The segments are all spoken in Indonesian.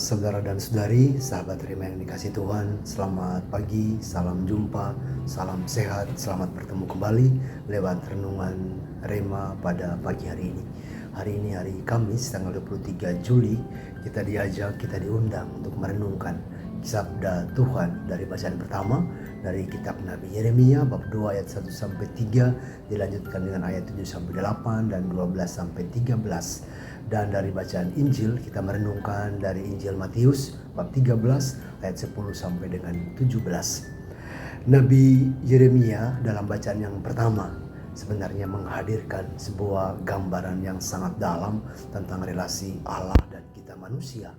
Saudara dan saudari, sahabat Rema yang dikasih Tuhan, selamat pagi, salam jumpa, salam sehat, selamat bertemu kembali lewat renungan Rema pada pagi hari ini. Hari ini hari Kamis tanggal 23 Juli, kita diajak, kita diundang untuk merenungkan sabda Tuhan dari bacaan pertama dari kitab Nabi Yeremia bab 2 ayat 1 sampai 3, dilanjutkan dengan ayat 7 sampai 8 dan 12 sampai 13. Dan dari bacaan Injil kita merenungkan dari Injil Matius bab 13 ayat 10 sampai dengan 17. Nabi Yeremia dalam bacaan yang pertama sebenarnya menghadirkan sebuah gambaran yang sangat dalam tentang relasi Allah dan kita manusia.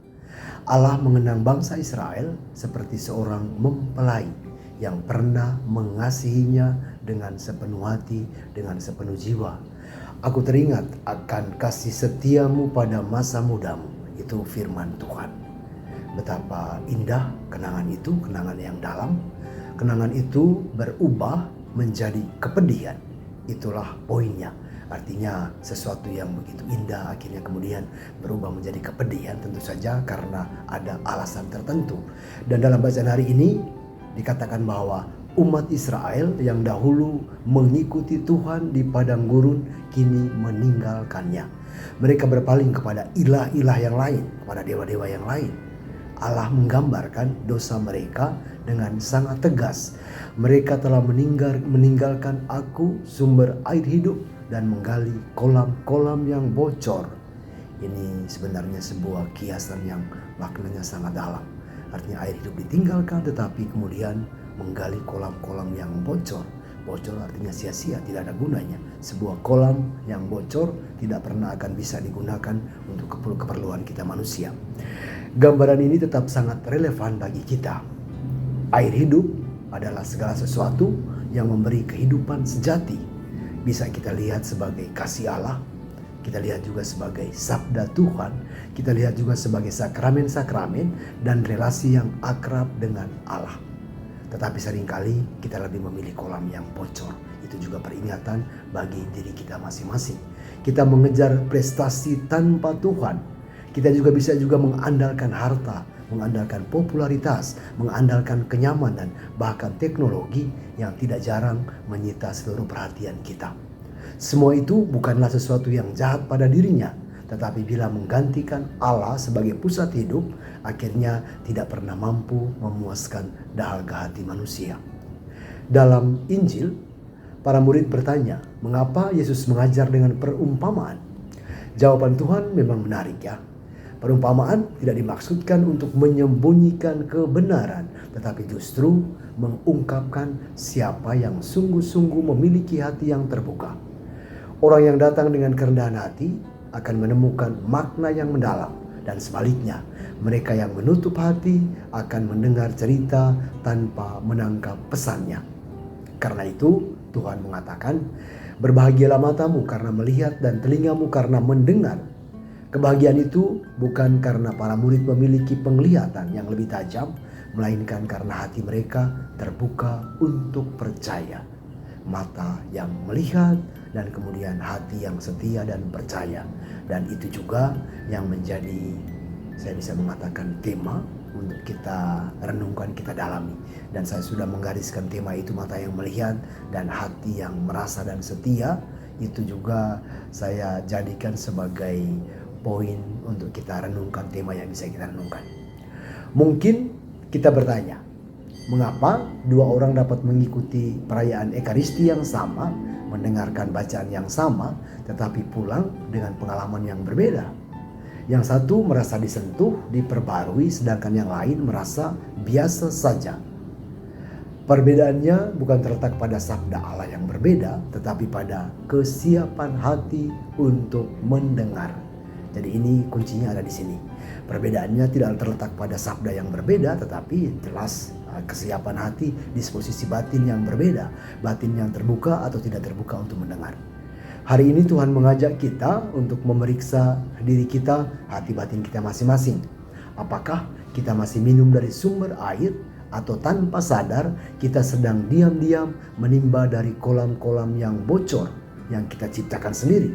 Allah mengenang bangsa Israel seperti seorang mempelai yang pernah mengasihinya dengan sepenuh hati, dengan sepenuh jiwa. Aku teringat akan kasih setiamu pada masa mudamu. Itu firman Tuhan. Betapa indah kenangan itu, kenangan yang dalam. Kenangan itu berubah menjadi kepedihan. Itulah poinnya. Artinya sesuatu yang begitu indah akhirnya kemudian berubah menjadi kepedihan, tentu saja karena ada alasan tertentu. Dan dalam bacaan hari ini dikatakan bahwa umat Israel yang dahulu mengikuti Tuhan di padang gurun kini meninggalkannya. Mereka berpaling kepada ilah-ilah yang lain, kepada dewa-dewa yang lain. Allah menggambarkan dosa mereka dengan sangat tegas. Mereka telah meninggalkan aku, sumber air hidup, dan menggali kolam-kolam yang bocor. Ini sebenarnya sebuah kiasan yang maknanya sangat dalam. Artinya air hidup ditinggalkan tetapi kemudian menggali kolam-kolam yang bocor. Bocor artinya sia-sia, tidak ada gunanya. Sebuah kolam yang bocor tidak pernah akan bisa digunakan untuk keperluan kita manusia. Gambaran ini tetap sangat relevan bagi kita. Air hidup adalah segala sesuatu yang memberi kehidupan sejati. Bisa kita lihat sebagai kasih Allah, kita lihat juga sebagai sabda Tuhan, kita lihat juga sebagai sakramen-sakramen dan relasi yang akrab dengan Allah. Tetapi seringkali kita lebih memilih kolam yang bocor. Itu juga peringatan bagi diri kita masing-masing. Kita mengejar prestasi tanpa Tuhan. Kita juga bisa mengandalkan harta, mengandalkan popularitas, mengandalkan kenyamanan, bahkan teknologi yang tidak jarang menyita seluruh perhatian kita. Semua itu bukanlah sesuatu yang jahat pada dirinya, tetapi bila menggantikan Allah sebagai pusat hidup, akhirnya tidak pernah mampu memuaskan dahaga hati manusia. Dalam Injil, para murid bertanya, mengapa Yesus mengajar dengan perumpamaan? Jawaban Tuhan memang menarik ya. Perumpamaan tidak dimaksudkan untuk menyembunyikan kebenaran, tetapi justru mengungkapkan siapa yang sungguh-sungguh memiliki hati yang terbuka. Orang yang datang dengan kerendahan hati akan menemukan makna yang mendalam, dan sebaliknya mereka yang menutup hati akan mendengar cerita tanpa menangkap pesannya. Karena itu Tuhan mengatakan, berbahagialah matamu karena melihat dan telingamu karena mendengar. Kebahagiaan itu bukan karena para murid memiliki penglihatan yang lebih tajam, melainkan karena hati mereka terbuka untuk percaya. Mata yang melihat dan kemudian hati yang setia dan percaya. Dan itu juga yang menjadi, saya bisa mengatakan, tema untuk kita renungkan, kita dalami. Dan saya sudah menggariskan tema itu, mata yang melihat dan hati yang merasa dan setia. Itu juga saya jadikan sebagai poin untuk kita renungkan, tema yang bisa kita renungkan. Mungkin kita bertanya, mengapa dua orang dapat mengikuti perayaan Ekaristi yang sama, mendengarkan bacaan yang sama, tetapi pulang dengan pengalaman yang berbeda? Yang satu merasa disentuh, diperbarui, sedangkan yang lain merasa biasa saja. Perbedaannya bukan terletak pada sabda Allah yang berbeda, tetapi pada kesiapan hati untuk mendengar. Jadi ini kuncinya ada di sini. Perbedaannya tidak terletak pada sabda yang berbeda, tetapi jelas kesiapan hati, disposisi batin yang berbeda, batin yang terbuka atau tidak terbuka untuk mendengar. Hari ini Tuhan mengajak kita untuk memeriksa diri kita, hati batin kita masing-masing. Apakah kita masih minum dari sumber air, atau tanpa sadar kita sedang diam-diam menimba dari kolam-kolam yang bocor yang kita ciptakan sendiri?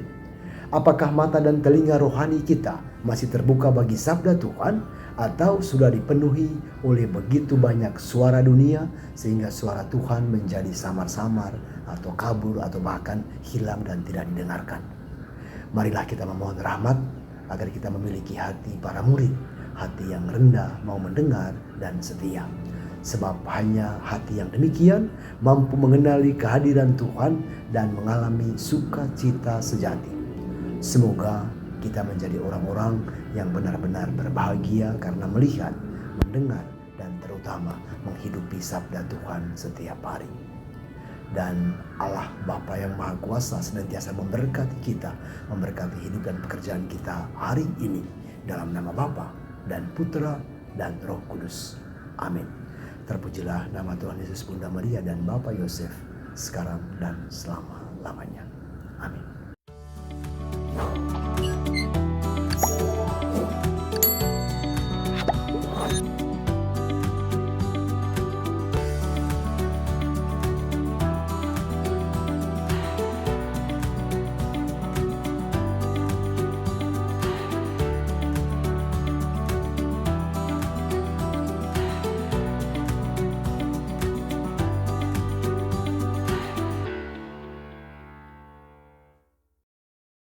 Apakah mata dan telinga rohani kita masih terbuka bagi sabda Tuhan, Atau sudah dipenuhi oleh begitu banyak suara dunia sehingga suara Tuhan menjadi samar-samar atau kabur atau bahkan hilang dan tidak didengarkan. Marilah kita memohon rahmat agar kita memiliki hati para murid, hati yang rendah, mau mendengar dan setia. Sebab hanya hati yang demikian mampu mengenali kehadiran Tuhan dan mengalami sukacita sejati. Semoga kita menjadi orang-orang yang benar-benar berbahagia karena melihat, mendengar, dan terutama menghidupi sabda Tuhan setiap hari. Dan Allah Bapa yang Maha Kuasa senantiasa memberkati kita, memberkati hidup dan pekerjaan kita hari ini. Dalam nama Bapa dan Putra dan Roh Kudus. Amin. Terpujilah nama Tuhan Yesus, Bunda Maria dan Bapa Yosef, sekarang dan selama-lamanya. Amin.